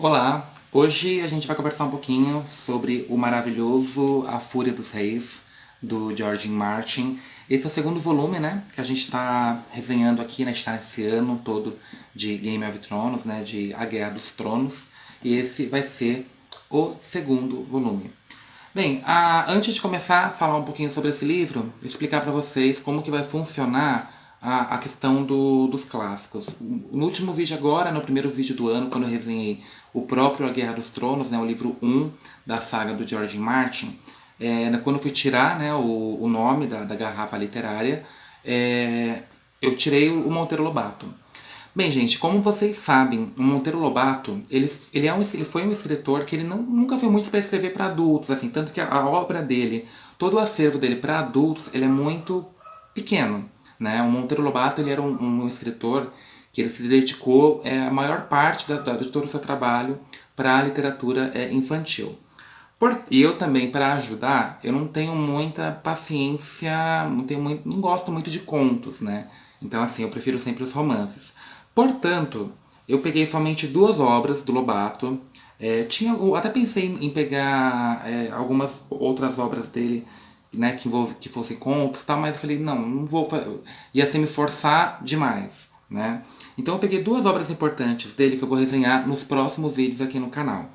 Olá, hoje a gente vai conversar um pouquinho sobre o maravilhoso A Fúria dos Reis, do George R. Martin. Esse é o segundo volume, né, que a gente está resenhando aqui, né, está esse ano todo de Game of Thrones, né, de A Guerra dos Tronos, e esse vai ser o segundo volume. Bem, antes de começar a falar um pouquinho sobre esse livro, explicar para vocês como que vai funcionar a questão dos clássicos. No último vídeo agora, no primeiro vídeo do ano, quando eu resenhei o próprio A Guerra dos Tronos, né, o livro um da saga do George R. Martin, quando eu fui tirar, né, o nome da garrafa literária, eu tirei o Monteiro Lobato. Bem, gente, como vocês sabem, o Monteiro Lobato, ele foi um escritor que ele nunca foi muito para escrever para adultos, assim, tanto que a obra dele, todo o acervo dele para adultos, ele é muito pequeno, né? O Monteiro Lobato, ele era um escritor que ele se dedicou a maior parte de todo o seu trabalho para a literatura infantil. E eu também, para ajudar, eu não tenho muita paciência, não gosto muito de contos, né? Então, assim, eu prefiro sempre os romances. Portanto, eu peguei somente duas obras do Lobato. Eu até pensei em pegar algumas outras obras dele, né, que fossem contos, tá? Mas eu falei, não vou, ia ser me forçar demais, né? Então eu peguei duas obras importantes dele que eu vou resenhar nos próximos vídeos aqui no canal.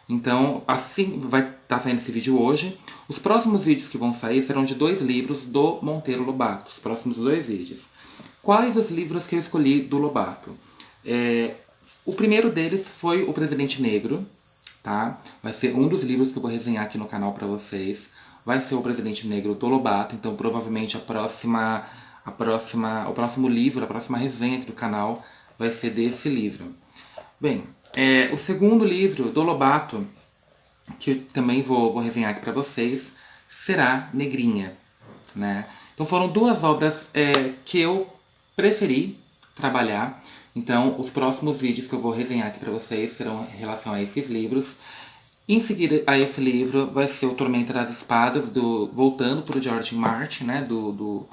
Então, assim vai estar saindo esse vídeo hoje. Os próximos vídeos que vão sair serão de dois livros do Monteiro Lobato, os próximos dois vídeos. Quais os livros que eu escolhi do Lobato? O primeiro deles foi O Presidente Negro, tá? Vai ser um dos livros que eu vou resenhar aqui no canal para vocês. Vai ser O Presidente Negro do Lobato, então provavelmente o próximo livro, a próxima resenha aqui do canal vai ser desse livro. Bem, o segundo livro do Lobato, que eu também vou resenhar aqui para vocês, será Negrinha, né? Então foram duas obras que eu preferi trabalhar. Então os próximos vídeos que eu vou resenhar aqui para vocês serão em relação a esses livros. Em seguida a esse livro vai ser o Tormenta das Espadas, voltando para o George R. Martin, né? Do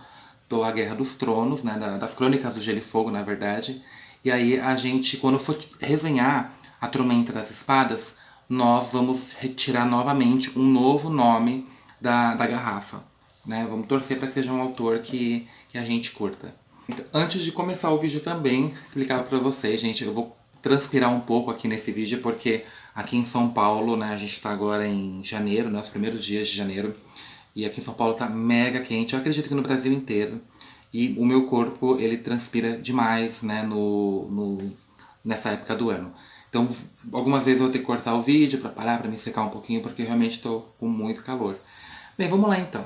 A Guerra dos Tronos, né? Das Crônicas do Gelo e Fogo, na verdade. E aí a gente, quando for resenhar a Tormenta das Espadas, nós vamos retirar novamente um novo nome da garrafa, né? Vamos torcer para que seja um autor que a gente curta. Então, antes de começar o vídeo também, explicar para vocês, gente, eu vou transpirar um pouco aqui nesse vídeo, porque aqui em São Paulo, né, a gente está agora em janeiro, né, os primeiros dias de janeiro, e aqui em São Paulo tá mega quente, eu acredito que no Brasil inteiro, e o meu corpo, ele transpira demais, né, nessa época do ano. Então, algumas vezes eu vou ter que cortar o vídeo para parar, para me secar um pouquinho, porque eu realmente estou com muito calor. Bem, vamos lá então.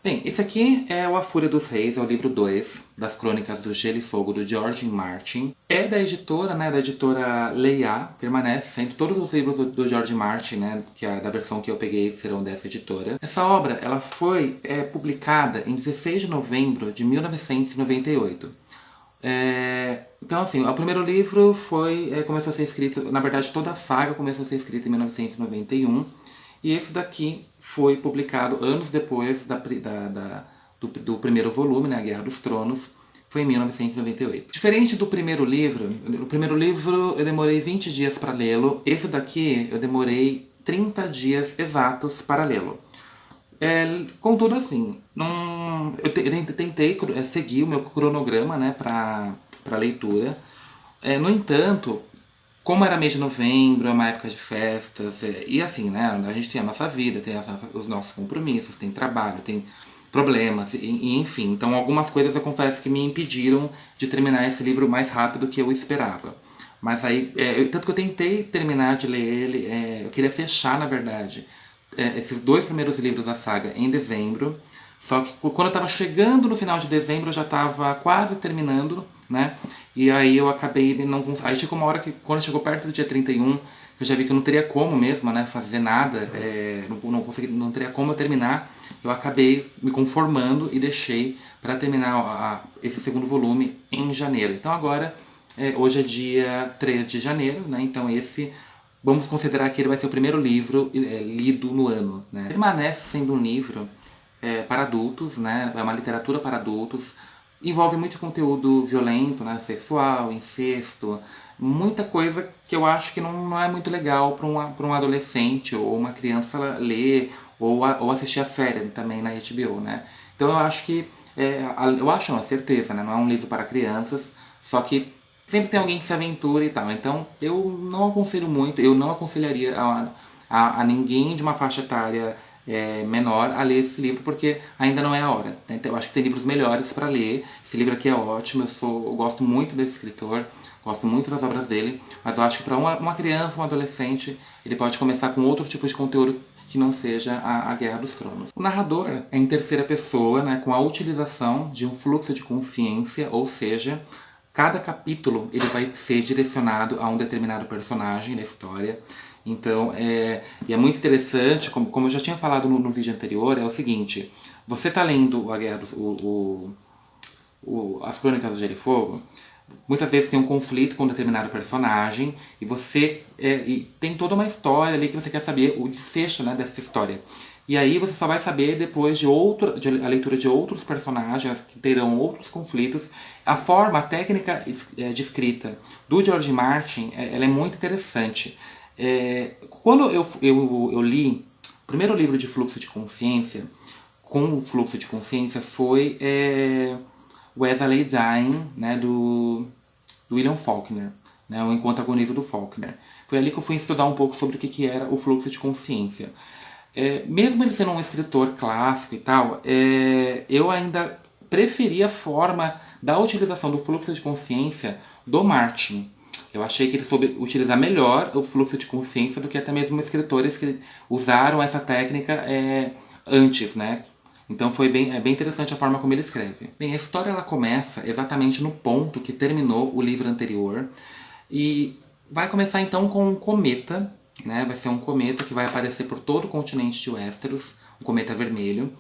Bem, esse aqui é o A Fúria dos Reis, é o livro 2 das Crônicas do Gelo e Fogo, do George R. Martin. É da editora, né, da editora Leia, permanece sendo todos os livros do George R. Martin, né, que é da versão que eu peguei, serão dessa editora. Essa obra, ela foi publicada em 16 de novembro de 1998. Então, assim, o primeiro livro começou a ser escrito, na verdade toda a saga começou a ser escrita em 1991, e esse daqui foi publicado anos depois do primeiro volume, né, A Guerra dos Tronos, foi em 1998. Diferente do primeiro livro, o primeiro livro eu demorei 20 dias para lê-lo, esse daqui eu demorei 30 dias exatos para lê-lo. Contudo, assim, eu tentei seguir o meu cronograma, né, para leitura. No entanto, como era mês de novembro, é uma época de festas, e assim, né, a gente tem a nossa vida, tem os nossos compromissos, tem trabalho, tem problemas, e enfim. Então, algumas coisas eu confesso que me impediram de terminar esse livro mais rápido que eu esperava. Mas aí, tanto que eu tentei terminar de ler ele, eu queria fechar, na verdade, esses dois primeiros livros da saga em dezembro. Só que quando eu tava chegando no final de dezembro, eu já tava quase terminando, né? E aí eu acabei de não... Aí chegou uma hora que, quando chegou perto do dia 31, eu já vi que eu não teria como mesmo, né, fazer nada, não teria como eu terminar. Eu acabei me conformando e deixei para terminar esse segundo volume em janeiro. Então agora, hoje é dia 3 de janeiro, né? Então vamos considerar que ele vai ser o primeiro livro lido no ano, né? Permanece sendo um livro para adultos, né? É uma literatura para adultos. Envolve muito conteúdo violento, né? Sexual, incesto, muita coisa que eu acho que não é muito legal para um adolescente ou uma criança ler ou assistir a série também na HBO, né? Então eu acho que, eu acho não, é certeza, né? Não é um livro para crianças, só que sempre tem alguém que se aventura e tal. Então eu não aconselho muito, eu não aconselharia a ninguém de uma faixa etária menor a ler esse livro, porque ainda não é a hora. Então, eu acho que tem livros melhores para ler. Esse livro aqui é ótimo, eu gosto muito desse escritor, gosto muito das obras dele, mas eu acho que para uma criança, um adolescente, ele pode começar com outro tipo de conteúdo que não seja a Guerra dos Tronos. O narrador é em terceira pessoa, né, com a utilização de um fluxo de consciência, ou seja, cada capítulo ele vai ser direcionado a um determinado personagem da história. Então, e é muito interessante, como eu já tinha falado no vídeo anterior, é o seguinte: você está lendo a Guerra dos, as Crônicas do Gelo e Fogo, muitas vezes tem um conflito com um determinado personagem e você e tem toda uma história ali que você quer saber o desfecho, né, dessa história. E aí você só vai saber depois de a leitura de outros personagens que terão outros conflitos. A forma, a técnica de escrita do George Martin, ela é muito interessante. Quando eu li o primeiro livro de Fluxo de Consciência, com o Fluxo de Consciência, foi Wesley Dying, né, do William Faulkner, né, o Enquanto Agonizo do Faulkner. Foi ali que eu fui estudar um pouco sobre o que era o fluxo de consciência. Mesmo ele sendo um escritor clássico e tal, eu ainda preferia a forma da utilização do fluxo de consciência do Martin. Eu achei que ele soube utilizar melhor o fluxo de consciência do que até mesmo escritores que usaram essa técnica antes, né? Então foi bem interessante a forma como ele escreve. Bem, a história ela começa exatamente no ponto que terminou o livro anterior. E vai começar então com um cometa, né? Vai ser um cometa que vai aparecer por todo o continente de Westeros, um cometa vermelho.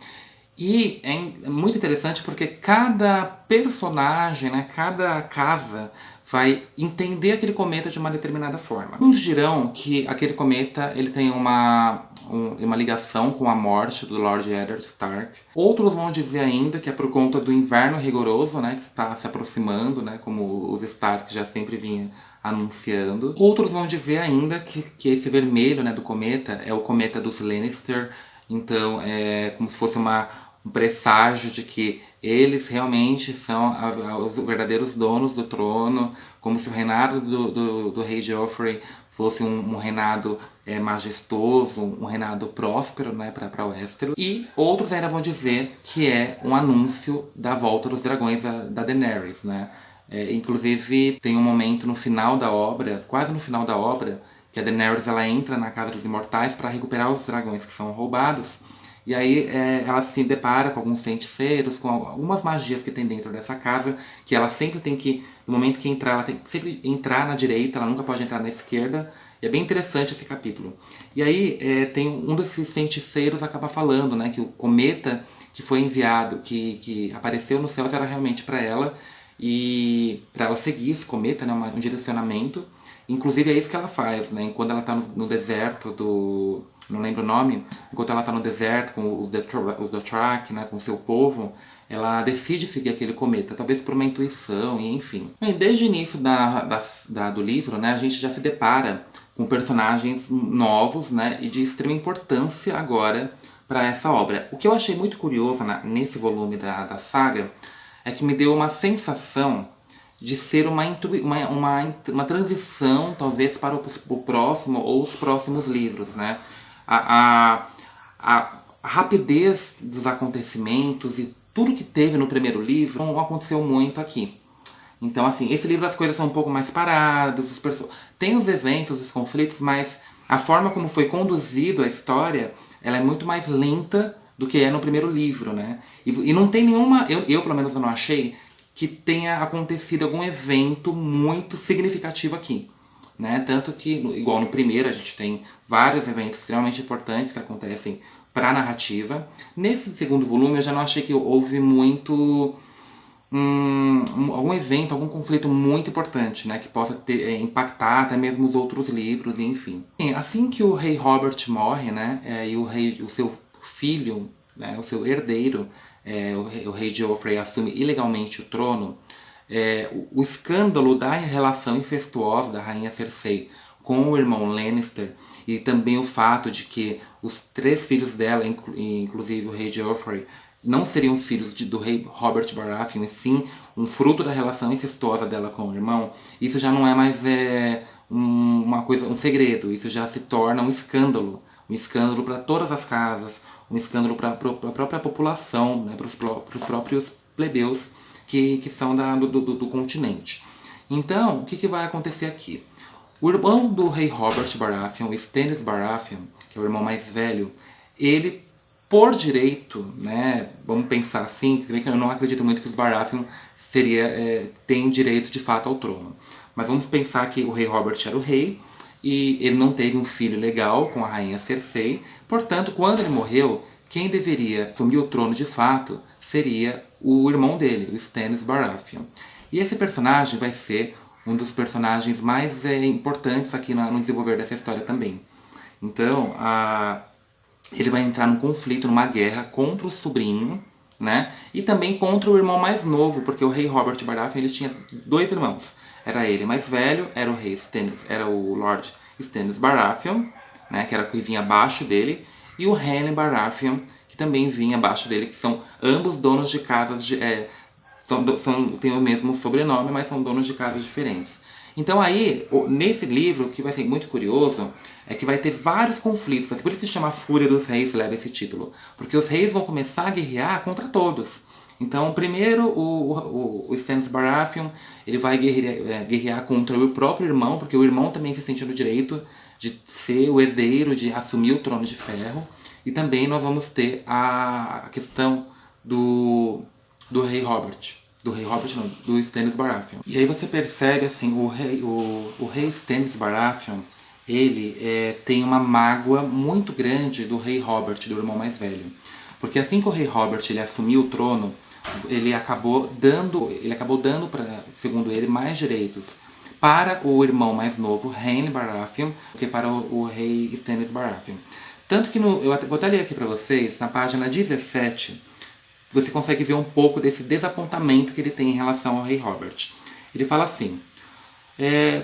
E é muito interessante porque cada personagem, né, cada casa vai entender aquele cometa de uma determinada forma. Uns dirão que aquele cometa ele tem uma ligação com a morte do Lord Eddard Stark. Outros vão dizer ainda que é por conta do inverno rigoroso, né, que está se aproximando, né, como os Stark já sempre vinham anunciando. Outros vão dizer ainda que esse vermelho, né, do cometa é o cometa dos Lannister. Então é como se fosse um presságio de que eles realmente são os verdadeiros donos do trono, como se o reinado do rei Joffrey fosse um reinado majestoso, um reinado próspero, né, para Westeros. E outros ainda vão dizer que é um anúncio da volta dos dragões da Daenerys, né? Inclusive tem um momento no final da obra, quase no final da obra, que a Daenerys ela entra na Casa dos Imortais para recuperar os dragões que são roubados. E aí ela se depara com alguns feiticeiros, com algumas magias que tem dentro dessa casa, que ela sempre tem que, no momento que entrar, ela tem que sempre entrar na direita, ela nunca pode entrar na esquerda. E é bem interessante esse capítulo. E aí tem um desses feiticeiros acaba falando, né, que o cometa que foi enviado, que apareceu no céu, era realmente para ela, e para ela seguir esse cometa, né, um direcionamento. Inclusive é isso que ela faz, né, quando ela está no deserto do... não lembro o nome, enquanto ela está no deserto com os Dothraki, né, com o seu povo, ela decide seguir aquele cometa, talvez por uma intuição, e enfim. Bem, desde o início do livro, né, a gente já se depara com personagens novos, né, e de extrema importância agora para essa obra. O que eu achei muito curioso nesse volume da saga é que me deu uma sensação de ser uma transição, talvez, para o próximo ou os próximos livros, né? A rapidez dos acontecimentos e tudo que teve no primeiro livro não aconteceu muito aqui. Então, assim, esse livro as coisas são um pouco mais paradas, tem os eventos, os conflitos, mas a forma como foi conduzido a história, ela é muito mais lenta do que é no primeiro livro, né? E não tem nenhuma, eu pelo menos eu não achei, que tenha acontecido algum evento muito significativo aqui, né? Tanto que, igual no primeiro, a gente tem vários eventos extremamente importantes que acontecem para a narrativa. Nesse segundo volume, eu já não achei que houve muito... algum evento, algum conflito muito importante, né? Que possa impactar até mesmo os outros livros, enfim. Assim que o rei Robert morre, né? E o seu filho, né, o seu herdeiro, o rei Joffrey assume ilegalmente o trono, o escândalo da relação incestuosa da rainha Cersei com o irmão Lannister, e também o fato de que os 3 filhos dela, inclusive o rei Joffrey, não seriam filhos do rei Robert Baratheon, e sim um fruto da relação incestuosa dela com o irmão, isso já não é mais uma coisa, um segredo, isso já se torna um escândalo para todas as casas, um escândalo para a própria população, né, para os próprios plebeus que são do continente. Então, o que vai acontecer aqui? O irmão do rei Robert Baratheon, Stannis Baratheon, que é o irmão mais velho, ele, por direito, né, vamos pensar assim, se bem que eu não acredito muito que os Baratheon têm direito de fato ao trono. Mas vamos pensar que o rei Robert era o rei, e ele não teve um filho legal com a rainha Cersei, portanto, quando ele morreu, quem deveria assumir o trono de fato seria o irmão dele, o Stannis Baratheon. E esse personagem vai ser um dos personagens mais importantes aqui no desenvolver dessa história também. Então, ele vai entrar num conflito, numa guerra contra o sobrinho, né? E também contra o irmão mais novo, porque o rei Robert Baratheon ele tinha 2 irmãos. Era ele mais velho, era o Lord Stannis Baratheon, né? Que era que vinha abaixo dele, e o Henry Baratheon, que também vinha abaixo dele, que são ambos donos de casas têm o mesmo sobrenome, mas são donos de casas diferentes. Então aí, nesse livro, que vai ser muito curioso, é que vai ter vários conflitos. Por isso se chama Fúria dos Reis, leva esse título. Porque os reis vão começar a guerrear contra todos. Então, primeiro, o Stannis Baratheon, ele vai guerrear contra o próprio irmão, porque o irmão também se sente no direito de ser o herdeiro, de assumir o trono de ferro. E também nós vamos ter a questão do rei Robert. Do rei Robert não, do Stannis Baratheon. E aí você percebe assim, o rei Stannis Baratheon, ele tem uma mágoa muito grande do rei Robert, do irmão mais velho. Porque assim que o rei Robert ele assumiu o trono, ele acabou dando para, segundo ele, mais direitos para o irmão mais novo, Henry Baratheon, do que para o rei Stannis Baratheon. Tanto que vou até ler aqui para vocês, na página 17, você consegue ver um pouco desse desapontamento que ele tem em relação ao rei Robert. Ele fala assim: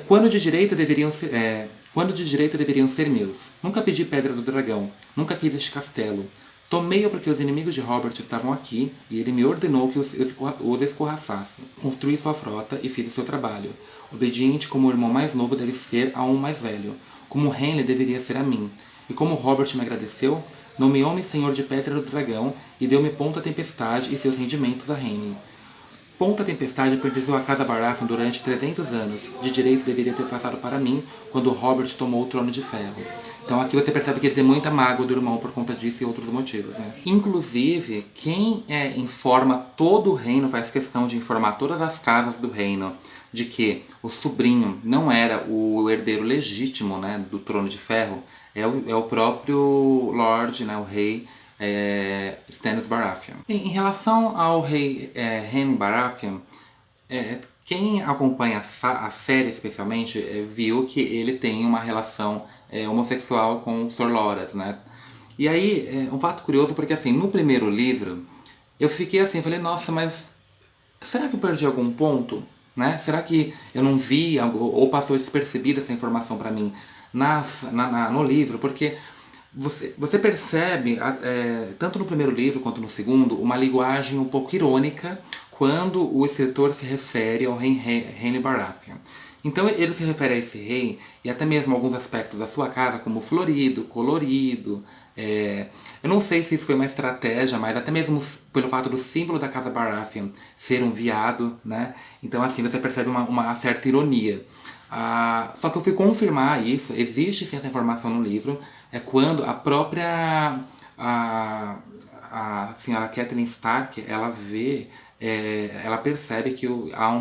quando de direito deveriam ser meus. Nunca pedi pedra do dragão, nunca quis este castelo. Tomei-o porque os inimigos de Robert estavam aqui e ele me ordenou que os escorraçasse. Construí sua frota e fiz o seu trabalho. Obediente como o irmão mais novo deve ser a um mais velho, como Henry deveria ser a mim. E como Robert me agradeceu, nomeou-me senhor de Pedra do Dragão e deu-me Ponta Tempestade e seus rendimentos a Henry. Ponta Tempestade pertenceu à Casa Baratheon durante 300 anos. De direito deveria ter passado para mim quando Robert tomou o Trono de Ferro. Então aqui você percebe que ele tem muita mágoa do irmão por conta disso e outros motivos, né? Inclusive, quem informa todo o reino, faz questão de informar todas as casas do reino de que o sobrinho não era o herdeiro legítimo, né, do Trono de Ferro, é o próprio Lord, né, o rei Stannis Baratheon. Em relação ao rei Henry Baratheon, quem acompanha a série especialmente viu que ele tem uma relação homossexual com o Sr. Loras, né? E aí, um fato curioso, porque assim, no primeiro livro, eu fiquei assim, falei, nossa, mas será que eu perdi algum ponto? Né? Será que eu não vi ou passou despercebida essa informação para mim no livro? Porque você percebe, tanto no primeiro livro quanto no segundo, uma linguagem um pouco irônica quando o escritor se refere ao rei Henry Baratheon. Então ele se refere a esse rei e até mesmo alguns aspectos da sua casa, como florido, colorido. Eu não sei se isso foi uma estratégia, mas até mesmo pelo fato do símbolo da casa Baratheon ser um veado, né? Então assim você percebe uma certa ironia. Só que eu fui confirmar isso, existe sim essa informação no livro, é quando a própria a senhora Catelyn Stark, ela percebe que há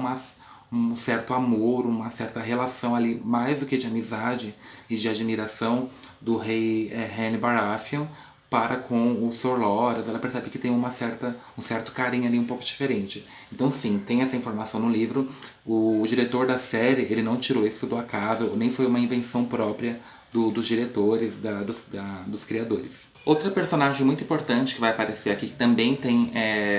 um certo amor, uma certa relação ali, mais do que de amizade e de admiração do rei Henry Baratheon para com o Sr. Loras. Ela percebe que tem um certo carinho ali um pouco diferente. Então sim, tem essa informação no livro. O diretor da série, ele não tirou isso do acaso, nem foi uma invenção própria dos diretores, dos criadores. Outra personagem muito importante que vai aparecer aqui, que também tem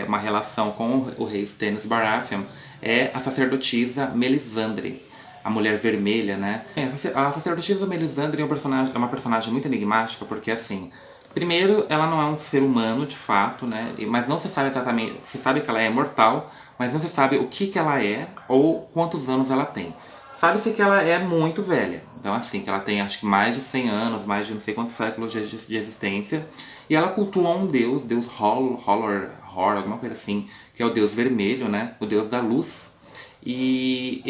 uma relação com o rei Stannis Baratheon, é a sacerdotisa Melisandre, a Mulher Vermelha, né? A sacerdotisa Melisandre é uma personagem muito enigmática, porque assim, primeiro, ela não é um ser humano de fato, né? Mas não se sabe exatamente, se sabe que ela é mortal, mas não se sabe o que ela é ou quantos anos ela tem. Sabe-se que ela é muito velha. Então, assim, que ela tem acho que mais de 100 anos, mais de não sei quantos séculos de existência. E ela cultua um deus, Deus Hor, alguma coisa assim, que é o Deus Vermelho, né? O Deus da luz. E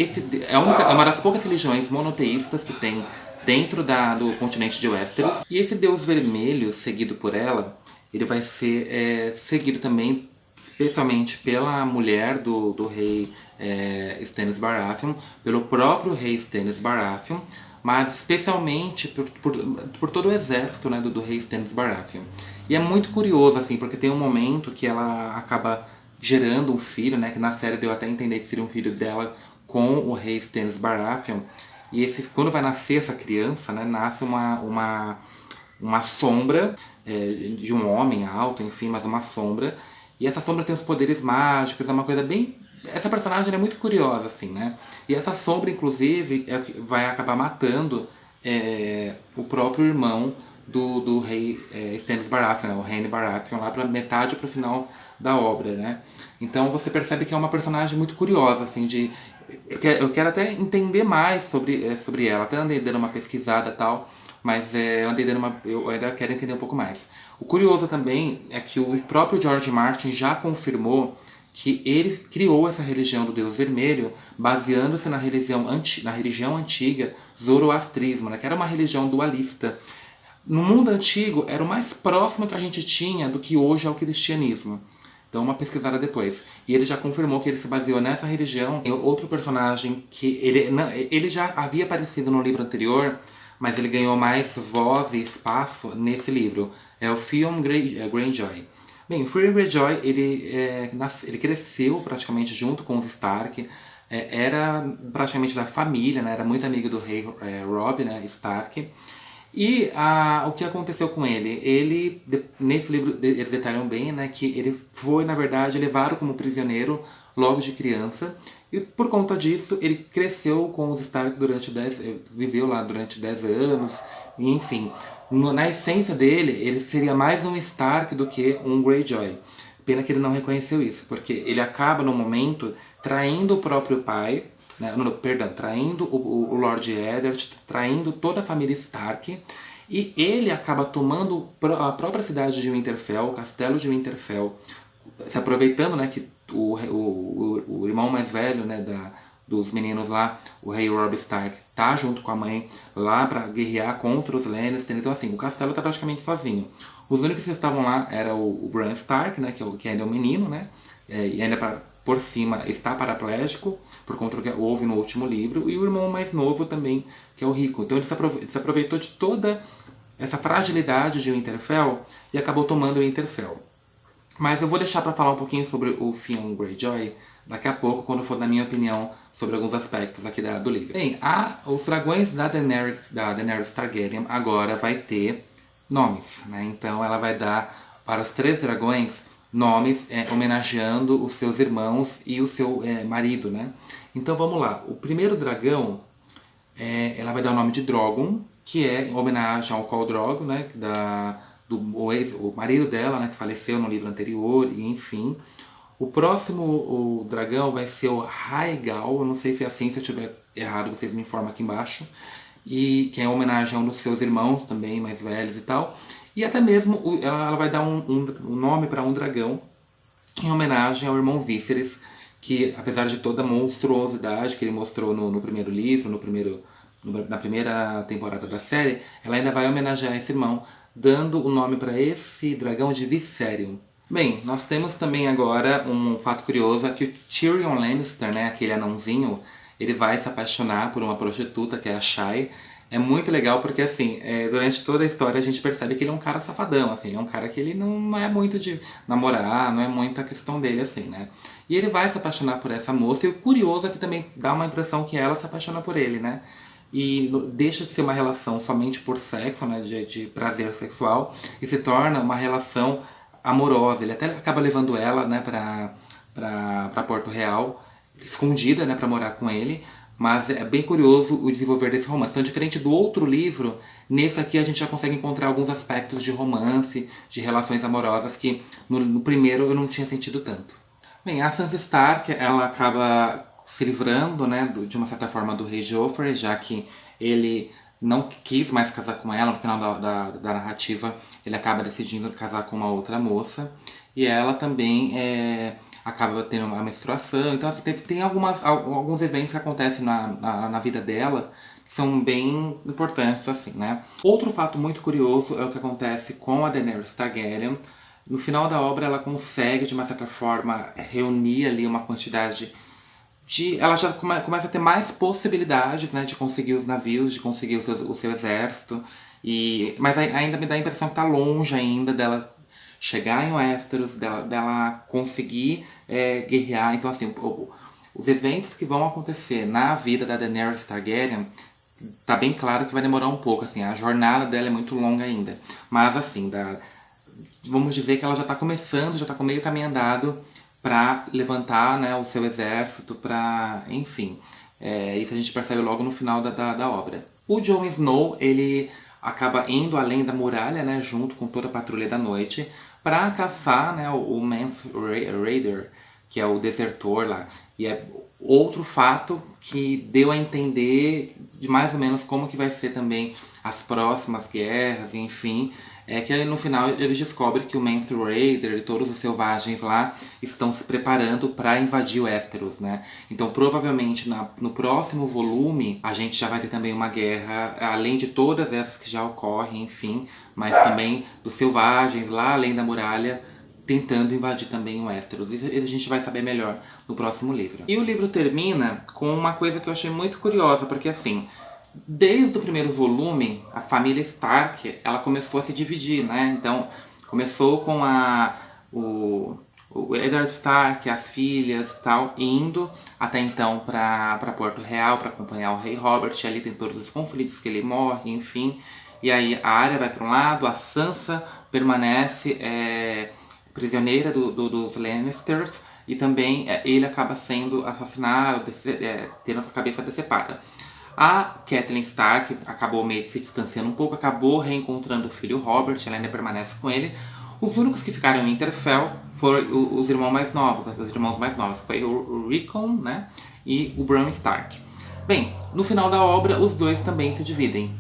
é uma das poucas religiões monoteístas que tem dentro do continente de Westeros. E esse Deus Vermelho, seguido por ela, ele vai ser seguido também especialmente pela mulher do rei Stannis Baratheon, pelo próprio rei Stannis Baratheon, mas especialmente por todo o exército, né, do rei Stannis Baratheon. E é muito curioso, assim, porque tem um momento que ela acaba gerando um filho, né, que na série deu até a entender que seria um filho dela com o rei Stannis Baratheon. E quando vai nascer essa criança, né, nasce uma sombra de um homem alto, enfim, mas uma sombra. E essa sombra tem os poderes mágicos, é uma coisa bem... Essa personagem é muito curiosa, assim, né? E essa sombra, inclusive, vai acabar matando o próprio irmão do rei Stannis Baratheon, né? O Rhaene Baratheon, lá pra metade pro final da obra, né? Então você percebe que é uma personagem muito curiosa, assim, eu quero até entender mais sobre ela, até andei dando uma pesquisada e tal, mas eu ainda quero entender um pouco mais. O curioso também é que o próprio George Martin já confirmou que ele criou essa religião do Deus Vermelho baseando-se na religião antiga Zoroastrismo, né, que era uma religião dualista. No mundo antigo era o mais próximo que a gente tinha do que hoje é o cristianismo. Então uma pesquisada depois. E ele já confirmou que ele se baseou nessa religião. E outro personagem que ele já havia aparecido no livro anterior, mas ele ganhou mais voz e espaço nesse livro. É o Theon Greyjoy. Bem, o Theon Greyjoy, ele cresceu praticamente junto com os Stark. Era praticamente da família, né? Era muito amigo do rei Robb, né? Stark. E o que aconteceu com ele? Nesse livro, eles detalham bem, né, que ele foi, na verdade, levado como prisioneiro logo de criança. E por conta disso, ele cresceu com os Stark viveu lá durante 10 anos, e enfim. Na essência dele, ele seria mais um Stark do que um Greyjoy. Pena que ele não reconheceu isso, porque ele acaba, no momento, traindo o próprio pai, né, traindo o Lord Eddard, traindo toda a família Stark, e ele acaba tomando a própria cidade de Winterfell, o castelo de Winterfell, se aproveitando, né, que o irmão mais velho, né, dos meninos lá, o rei Robb Stark, tá junto com a mãe lá pra guerrear contra os Lannister. Então assim, o castelo tá praticamente sozinho. Os únicos que estavam lá era o Bran Stark, né, que ainda é um menino, né, e ainda por cima está paraplégico, por conta do que houve no último livro, e o irmão mais novo também, que é o Rico. Então ele se aproveitou de toda essa fragilidade de Winterfell e acabou tomando Winterfell. Mas eu vou deixar para falar um pouquinho sobre o Theon Greyjoy daqui a pouco, quando for dar minha opinião sobre alguns aspectos aqui do livro. Bem, os dragões da Daenerys Targaryen agora vai ter nomes, né? Então ela vai dar para os 3 dragões nomes homenageando os seus irmãos e o seu marido, né? Então vamos lá. O primeiro dragão, ela vai dar o nome de Drogon, que é em homenagem ao Khal Drogo, né? O marido dela, né? Que faleceu no livro anterior, e enfim. O próximo dragão vai ser o Rhaegal, eu não sei se é assim, se eu estiver errado vocês me informam aqui embaixo. E que é em homenagem a um dos seus irmãos também, mais velhos e tal. E até mesmo ela vai dar um nome para um dragão em homenagem ao irmão Viserys, que apesar de toda a monstruosidade que ele mostrou no primeiro livro, na primeira temporada da série, ela ainda vai homenagear esse irmão, dando o nome para esse dragão de Viserion. Bem, nós temos também agora um fato curioso, é que o Tyrion Lannister, né, aquele anãozinho, ele vai se apaixonar por uma prostituta, que é a Shay. É muito legal porque, assim, durante toda a história a gente percebe que ele é um cara safadão, assim, ele é um cara que ele não é muito de namorar, não é muita questão dele, assim, né. E ele vai se apaixonar por essa moça, e o curioso é que também dá uma impressão que ela se apaixona por ele, né. e deixa de ser uma relação somente por sexo, né, de prazer sexual, e se torna uma relação amorosa. Ele até acaba levando ela, né, pra Porto Real, escondida, né, pra morar com ele, mas é bem curioso o desenvolver desse romance. Então, diferente do outro livro, nesse aqui a gente já consegue encontrar alguns aspectos de romance, de relações amorosas que no primeiro eu não tinha sentido tanto. Bem, a Sansa Stark, ela acaba se livrando, né, de uma certa forma do rei Joffrey, já que ele não quis mais casar com ela. No final da narrativa, ele acaba decidindo casar com uma outra moça. E ela também acaba tendo uma menstruação. Então assim, tem alguns eventos que acontecem na vida dela que são bem importantes, assim, né? Outro fato muito curioso é o que acontece com a Daenerys Targaryen. No final da obra, ela consegue, de uma certa forma, reunir ali uma quantidade ela já começa a ter mais possibilidades, né, de conseguir os navios, de conseguir o seu exército. Mas ainda me dá a impressão que tá longe ainda dela chegar em Westeros, dela conseguir guerrear. Então, assim, os eventos que vão acontecer na vida da Daenerys Targaryen, tá bem claro que vai demorar um pouco. Assim, a jornada dela é muito longa ainda. Mas, assim, vamos dizer que ela já tá começando, já tá com meio caminho andado para levantar, né, o seu exército, para, enfim, isso a gente percebe logo no final da obra. O Jon Snow, ele acaba indo além da muralha, né, junto com toda a Patrulha da Noite, para caçar, né, o Mance Rayder, que é o desertor lá. E é outro fato que deu a entender de mais ou menos como que vai ser também as próximas guerras, enfim. É que no final eles descobrem que o Mance Rayder e todos os selvagens lá estão se preparando para invadir o Westeros, né? Então provavelmente no próximo volume a gente já vai ter também uma guerra, além de todas essas que já ocorrem, enfim, mas também dos selvagens lá além da muralha tentando invadir também o Westeros. Isso a gente vai saber melhor no próximo livro. E o livro termina com uma coisa que eu achei muito curiosa, porque assim, desde o primeiro volume, a família Stark, ela começou a se dividir, né? Então, começou com o Eddard Stark, as filhas e tal, indo até então para Porto Real para acompanhar o rei Robert. Ali tem todos os conflitos que ele morre, enfim. E aí a Arya vai para um lado, a Sansa permanece prisioneira dos Lannisters, e também ele acaba sendo assassinado, tendo a sua cabeça decepada. A Catelyn Stark acabou meio que se distanciando um pouco, acabou reencontrando o filho Robert, ela ainda permanece com ele. Os únicos que ficaram em Winterfell foram os irmãos mais novos, foi o Rickon, né, e o Bran Stark. Bem, no final da obra, os dois também se dividem.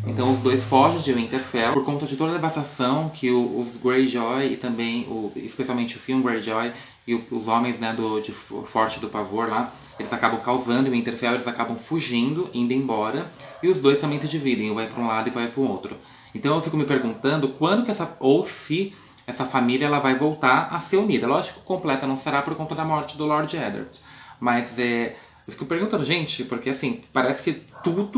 Então os dois fogem de Winterfell por conta de toda a devastação que os Greyjoy e também, especialmente o Theon Greyjoy e os homens, né, de Forte do Pavor lá, eles acabam causando em Winterfell, eles acabam fugindo, indo embora, e os dois também se dividem, um vai para um lado e vai para o outro. Então eu fico me perguntando quando que se essa família ela vai voltar a ser unida. Lógico que completa não será por conta da morte do Lord Eddard, mas eu fico perguntando, gente, porque assim, parece que tudo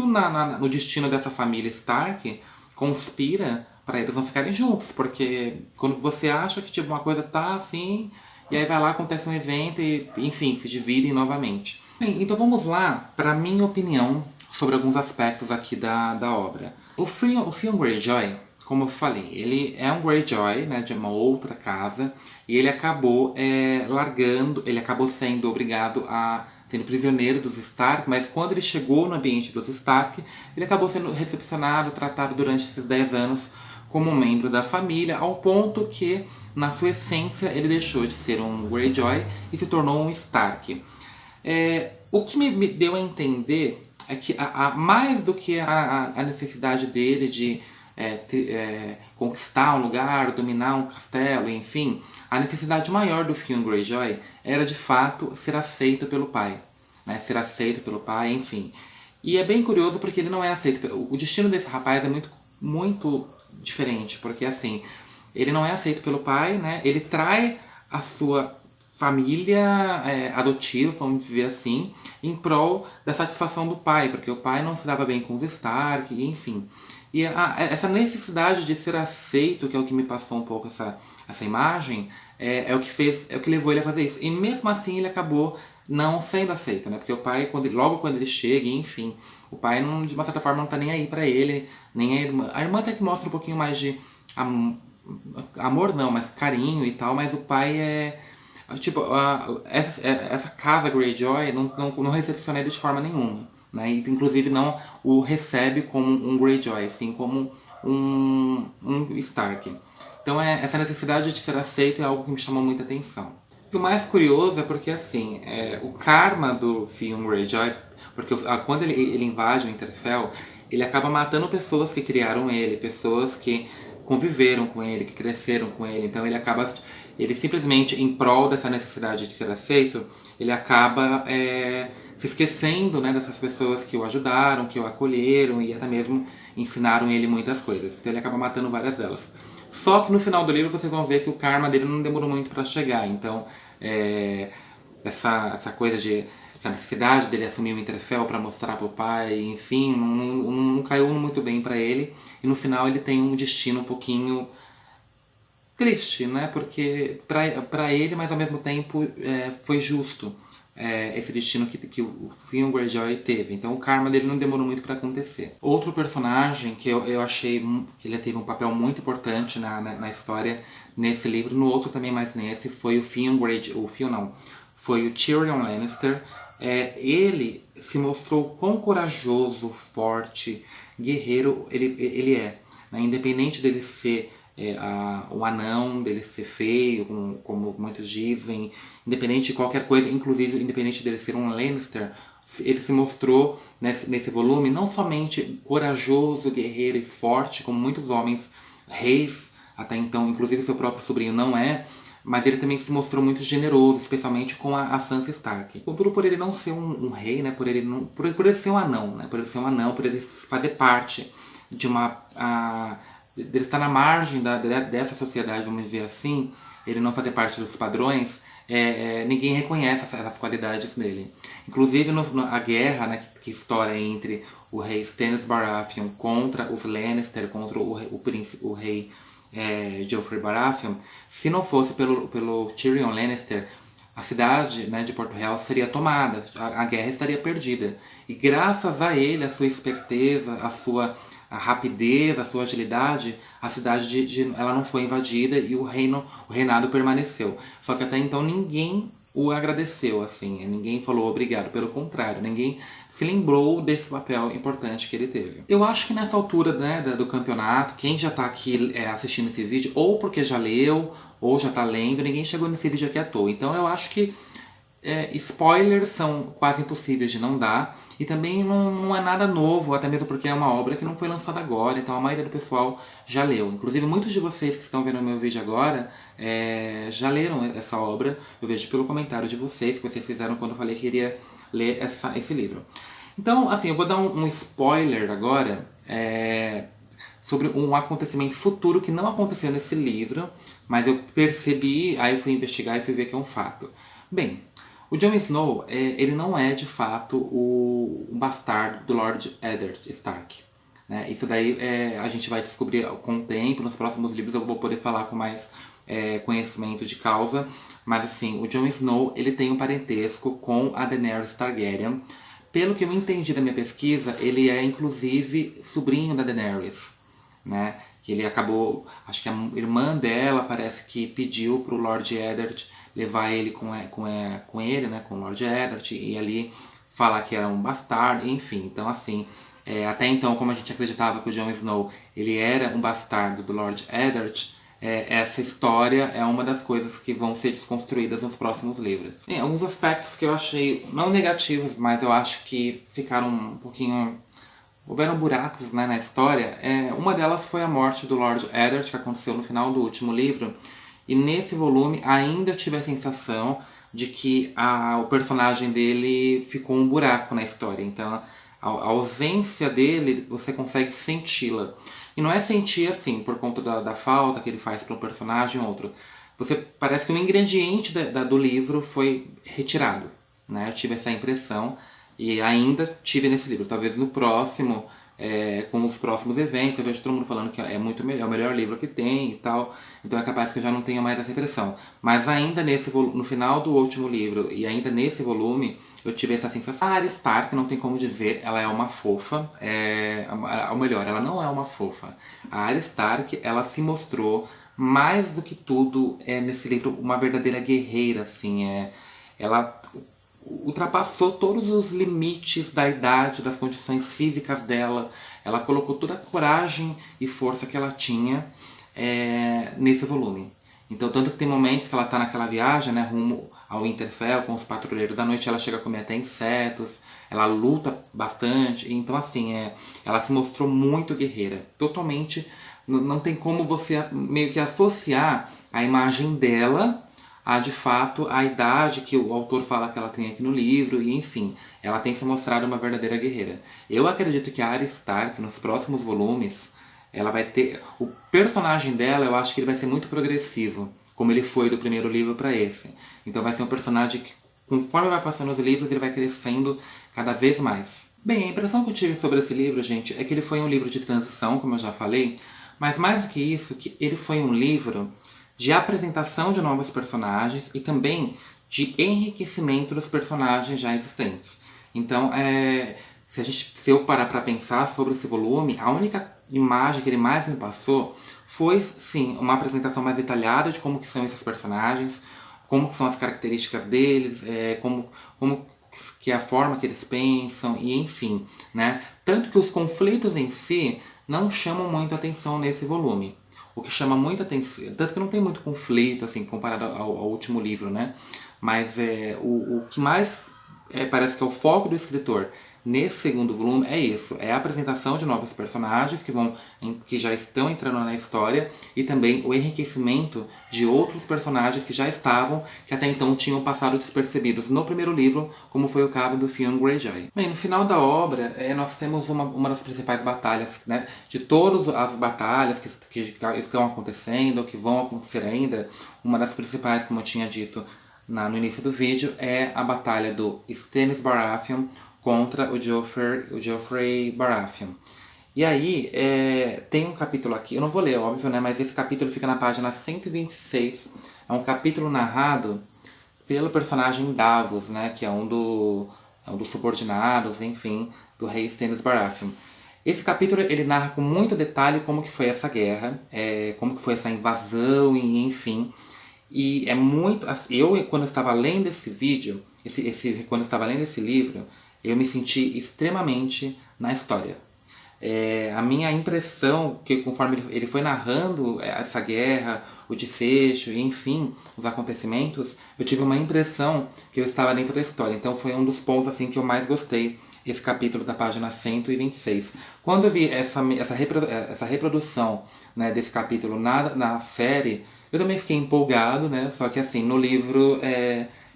no destino dessa família Stark conspira para eles não ficarem juntos, porque quando você acha que tipo, uma coisa tá assim, e aí vai lá, acontece um evento e, enfim, se dividem novamente. Bem, então vamos lá para a minha opinião sobre alguns aspectos aqui da obra. O Theon Greyjoy, como eu falei, ele é um Greyjoy, né, de uma outra casa, e ele acabou ele acabou sendo obrigado a sendo prisioneiro dos Stark, mas quando ele chegou no ambiente dos Stark, ele acabou sendo recepcionado, tratado durante esses 10 anos como um membro da família, ao ponto que, na sua essência, ele deixou de ser um Greyjoy e se tornou um Stark. O que me deu a entender é que, mais do que a necessidade dele de conquistar um lugar, dominar um castelo, enfim, a necessidade maior do Theon Greyjoy era de fato ser aceito pelo pai, né? Ser aceito pelo pai, enfim. E é bem curioso porque ele não é aceito. O destino desse rapaz é muito, muito diferente, porque assim, ele não é aceito pelo pai, né? Ele trai a sua família adotiva, vamos dizer assim, em prol da satisfação do pai, porque o pai não se dava bem com os Stark, enfim. E essa necessidade de ser aceito, que é o que me passou um pouco essa imagem, é o que levou ele a fazer isso. E mesmo assim ele acabou não sendo aceito, né? Porque o pai, logo quando ele chega, enfim, o pai, não, de uma certa forma, não tá nem aí pra ele, nem a irmã. A irmã até que mostra um pouquinho mais de amor não, mas carinho e tal, mas o pai é... Tipo, essa casa Greyjoy não recepciona ele de forma nenhuma, né? E, inclusive não o recebe como um Greyjoy, assim, como um Stark. Então essa necessidade de ser aceito é algo que me chamou muita atenção. E o mais curioso é porque, assim, o karma do Theon Greyjoy, porque quando ele invade o Winterfell, ele acaba matando pessoas que criaram ele, pessoas que conviveram com ele, que cresceram com ele. Então ele simplesmente, em prol dessa necessidade de ser aceito, ele acaba se esquecendo, né, dessas pessoas que o ajudaram, que o acolheram e até mesmo ensinaram ele muitas coisas. Então ele acaba matando várias delas. Só que no final do livro vocês vão ver que o karma dele não demorou muito para chegar. Então, essa coisa de... essa necessidade dele assumir o Winterfell para mostrar pro pai, enfim, não caiu muito bem para ele. E no final ele tem um destino um pouquinho triste, né? Porque para ele, mas ao mesmo tempo foi justo esse destino que o Theon Greyjoy teve. Então o karma dele não demorou muito para acontecer. Outro personagem que eu achei que ele teve um papel muito importante na história nesse livro, no outro também, mas nesse, foi o Theon Greyjoy. O Theon não, foi o Tyrion Lannister. Ele se mostrou quão corajoso, forte, guerreiro ele é, né? Independente dele ser o anão, dele ser feio, como muitos dizem, independente de qualquer coisa, inclusive independente dele ser um Lannister, ele se mostrou nesse volume não somente corajoso, guerreiro e forte, como muitos homens, reis, até então, inclusive seu próprio sobrinho não é, mas ele também se mostrou muito generoso, especialmente com a Sansa Stark. Tudo por ele não ser um rei, né? Por ele ser um anão, né? Por ele ser um anão, por ele fazer parte de ele estar na margem dessa sociedade, vamos dizer assim, ele não fazer parte dos padrões, ninguém reconhece essas qualidades nele. Inclusive a guerra, né, que estoura entre o rei Stannis Baratheon contra os Lannister, contra o rei Joffrey Baratheon, se não fosse pelo Tyrion Lannister, a cidade, né, de Porto Real seria tomada, a guerra estaria perdida. E graças a ele, a sua esperteza, a rapidez, a sua agilidade, a cidade ela não foi invadida e o reinado permaneceu. Só que até então ninguém o agradeceu, assim, ninguém falou obrigado, pelo contrário, ninguém se lembrou desse papel importante que ele teve. Eu acho que nessa altura, né, do campeonato, quem já tá aqui assistindo esse vídeo, ou porque já leu, ou já tá lendo, ninguém chegou nesse vídeo aqui à toa. Então eu acho que spoilers são quase impossíveis de não dar. E também não é nada novo, até mesmo porque é uma obra que não foi lançada agora, então a maioria do pessoal já leu. Inclusive muitos de vocês que estão vendo o meu vídeo agora já leram essa obra. Eu vejo pelo comentário de vocês, que vocês fizeram quando eu falei que iria ler esse livro. Então, assim, eu vou dar um spoiler agora sobre um acontecimento futuro que não aconteceu nesse livro, mas eu percebi, aí eu fui investigar e fui ver que é um fato. Bem, o Jon Snow, ele não é de fato o bastardo do Lord Eddard Stark, né? Isso daí a gente vai descobrir com o tempo, nos próximos livros eu vou poder falar com mais conhecimento de causa. Mas assim, o Jon Snow, ele tem um parentesco com a Daenerys Targaryen. Pelo que eu entendi da minha pesquisa, ele é inclusive sobrinho da Daenerys, né? Que ele acabou, acho que a irmã dela parece que pediu pro Lord Eddard levar ele com ele, né, com o Lord Eddard, e ali falar que era um bastardo, enfim. Então assim, até então, como a gente acreditava que o Jon Snow ele era um bastardo do Lord Eddard, essa história é uma das coisas que vão ser desconstruídas nos próximos livros. Tem alguns aspectos que eu achei, não negativos, mas eu acho que ficaram um pouquinho... houveram buracos, né, na história. Uma delas foi a morte do Lord Eddard, que aconteceu no final do último livro. E nesse volume ainda tive a sensação de que o personagem dele ficou um buraco na história. Então a ausência dele, você consegue senti-la. E não é sentir assim, por conta da falta que ele faz para um personagem ou outro. Parece que um ingrediente do livro foi retirado, né? Eu tive essa impressão e ainda tive nesse livro. Talvez no próximo, com os próximos eventos. Eu vejo todo mundo falando que é muito melhor, é o melhor livro que tem e tal. Então é capaz que eu já não tenha mais essa impressão. Mas ainda no final do último livro e ainda nesse volume, eu tive essa sensação. A Arya Stark, não tem como dizer, ela é uma fofa. Ou melhor, ela não é uma fofa. A Arya Stark, ela se mostrou, mais do que tudo, nesse livro, uma verdadeira guerreira, assim. Ela ultrapassou todos os limites da idade, das condições físicas dela. Ela colocou toda a coragem e força que ela tinha nesse volume. Então, tanto que tem momentos que ela tá naquela viagem, né, rumo ao Winterfell com os patrulheiros da noite, ela chega a comer até insetos, ela luta bastante. Então, assim, ela se mostrou muito guerreira. Totalmente, não tem como você meio que associar a imagem dela a, de fato, a idade que o autor fala que ela tem aqui no livro, e enfim, ela tem se mostrado uma verdadeira guerreira. Eu acredito que a Arya Stark, nos próximos volumes, ela vai ter... O personagem dela, eu acho que ele vai ser muito progressivo, como ele foi do primeiro livro para esse. Então vai ser um personagem que, conforme vai passando os livros, ele vai crescendo cada vez mais. Bem, a impressão que eu tive sobre esse livro, gente, é que ele foi um livro de transição, como eu já falei, mas mais do que isso, que ele foi um livro de apresentação de novos personagens e também de enriquecimento dos personagens já existentes. Então, se eu parar para pensar sobre esse volume, a única imagem que ele mais me passou foi, sim, uma apresentação mais detalhada de como que são esses personagens, como que são as características deles, como que é a forma que eles pensam, e enfim, né? Tanto que os conflitos em si não chamam muito atenção nesse volume. O que chama muita atenção, tanto que não tem muito conflito, assim, comparado ao último livro, né? Mas o que mais parece que é o foco do escritor nesse segundo volume é isso, é a apresentação de novos personagens que já estão entrando na história e também o enriquecimento de outros personagens que já estavam, que até então tinham passado despercebidos no primeiro livro, como foi o caso do Theon Greyjoy. Bem, no final da obra, nós temos uma das principais batalhas, né, de todas as batalhas que estão acontecendo, que vão acontecer ainda. Uma das principais, como eu tinha dito no início do vídeo, é a batalha do Stannis Baratheon contra o Joffrey Baratheon. E aí, tem um capítulo aqui, eu não vou ler, óbvio, né? Mas esse capítulo fica na página 126. É um capítulo narrado pelo personagem Davos, né? Que é um dos subordinados, enfim, do rei Stannis Baratheon. Esse capítulo, ele narra com muito detalhe como que foi essa guerra, como que foi essa invasão, e enfim. E é muito... quando eu estava lendo esse vídeo, quando eu estava lendo esse livro, eu me senti extremamente na história. A minha impressão, que conforme ele foi narrando essa guerra, o desfecho, e enfim, os acontecimentos, eu tive uma impressão que eu estava dentro da história. Então foi um dos pontos assim que eu mais gostei, esse capítulo da página 126. Quando eu vi essa reprodução, né, desse capítulo na série, eu também fiquei empolgado, né? Só que assim, no livro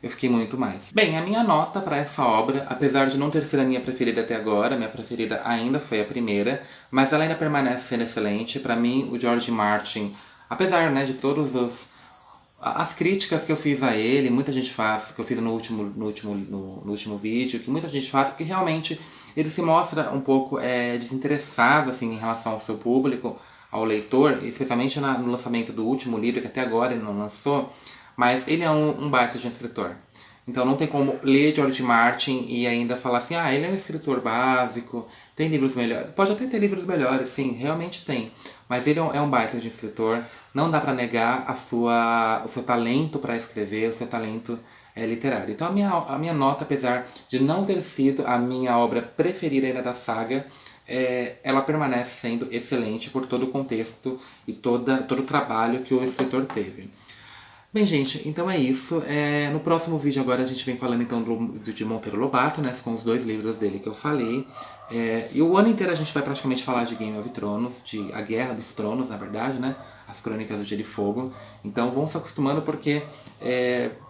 eu fiquei muito mais. Bem, a minha nota para essa obra, apesar de não ter sido a minha preferida até agora, minha preferida ainda foi a primeira, mas ela ainda permanece sendo excelente. Para mim, o George Martin, apesar, né, de todos as críticas que eu fiz a ele, muita gente faz, que eu fiz no último vídeo, que muita gente faz, porque realmente ele se mostra um pouco desinteressado assim, em relação ao seu público, ao leitor, especialmente no lançamento do último livro, que até agora ele não lançou, mas ele é um baita de um escritor. Então não tem como ler George Martin e ainda falar assim, ele é um escritor básico, tem livros melhores. Pode até ter livros melhores, sim, realmente tem. Mas ele é um baita de um escritor. Não dá pra negar o seu talento para escrever, o seu talento literário. Então a minha nota, apesar de não ter sido a minha obra preferida ainda da saga, ela permanece sendo excelente por todo o contexto e todo o trabalho que o escritor teve. Bem, gente, então é isso. No próximo vídeo agora a gente vem falando então de Monteiro Lobato, né, com os 2 livros dele que eu falei. E o ano inteiro a gente vai praticamente falar de Game of Thrones, de A Guerra dos Tronos, na verdade, né, as Crônicas do Gelo e Fogo. Então vamos se acostumando porque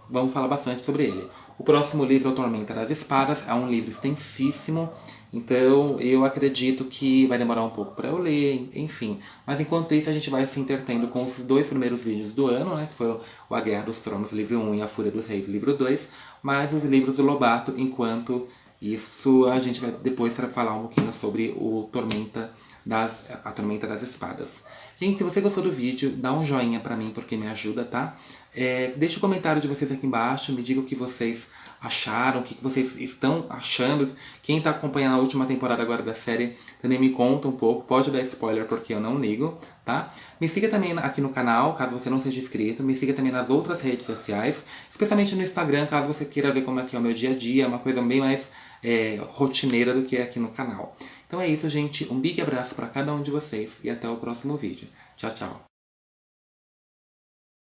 vamos falar bastante sobre ele. O próximo livro é o Tormenta das Espadas, é um livro extensíssimo, então eu acredito que vai demorar um pouco para eu ler, enfim. Mas enquanto isso a gente vai se entretendo com os 2 primeiros vídeos do ano, né, que foi o A Guerra dos Tronos, livro 1, e A Fúria dos Reis, livro 2, mais os livros do Lobato, enquanto Isso a gente vai depois falar um pouquinho sobre a Tormenta das Espadas. Gente, se você gostou do vídeo, dá um joinha pra mim porque me ajuda, tá? Deixa o comentário de vocês aqui embaixo, me diga o que vocês acharam, o que vocês estão achando. Quem tá acompanhando a última temporada agora da série também me conta um pouco, pode dar spoiler porque eu não ligo, tá? Me siga também aqui no canal, caso você não seja inscrito, me siga também nas outras redes sociais, especialmente no Instagram, caso você queira ver como é que é o meu dia a dia, uma coisa bem mais rotineira do que aqui no canal. Então é isso, gente. Um big abraço para cada um de vocês e até o próximo vídeo. Tchau, tchau.